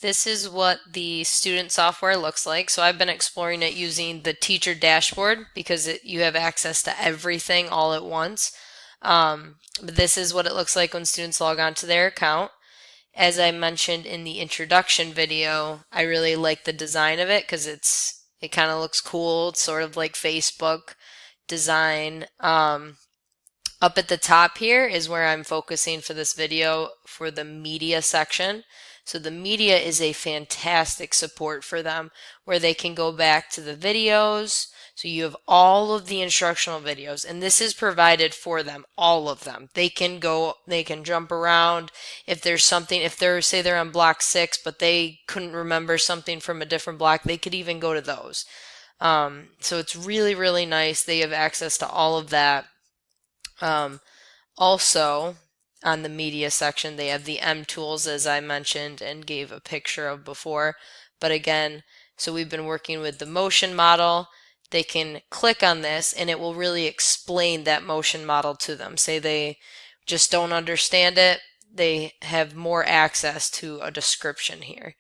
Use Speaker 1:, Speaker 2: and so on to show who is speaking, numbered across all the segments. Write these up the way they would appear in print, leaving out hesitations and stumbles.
Speaker 1: This is what the student software looks like. So I've been exploring it using the teacher dashboard because you have access to everything all at once. But this is what it looks like when students log on to their account. As I mentioned in the introduction video, I really like the design of it because it kind of looks cool. It's sort of like Facebook design. Up at the top here is where I'm focusing for this video for the media section. So the media is a fantastic support for them where they can go back to the videos. So you have all of the instructional videos and this is provided for them, all of them. They can jump around if there's something, if they're, say they're on block 6, but they couldn't remember something from a different block, they could even go to those. So it's really, really nice. They have access to all of that. Um, Also, on the media section, they have the M tools, as I mentioned and gave a picture of before. But again, so we've been working with the motion model. They can click on this and it will really explain that motion model to them. Say they just don't understand it, they have more access to a description here,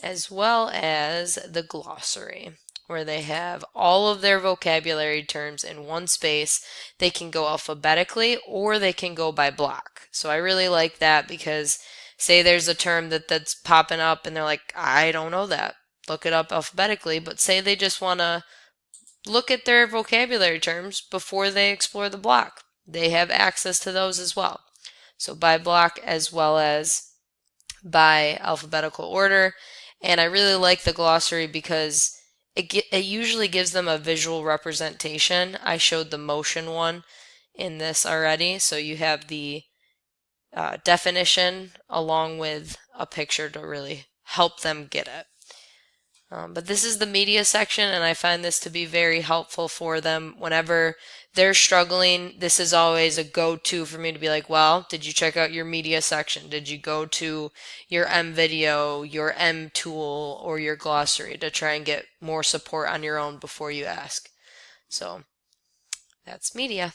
Speaker 1: as well as the glossary, where they have all of their vocabulary terms in one space. They can go alphabetically or they can go by block. So I really like that because say there's a term that's popping up and they're like, I don't know that. Look it up alphabetically, but say they just want to look at their vocabulary terms before they explore the block. They have access to those as well. So by block as well as by alphabetical order. And I really like the glossary because it usually gives them a visual representation. I showed the motion one in this already. So you have the definition along with a picture to really help them get it. But this is the media section, and I find this to be very helpful for them whenever they're struggling. This is always a go-to for me to be like, well, did you check out your media section? Did you go to your M video, your M tool, or your glossary to try and get more support on your own before you ask? So that's media.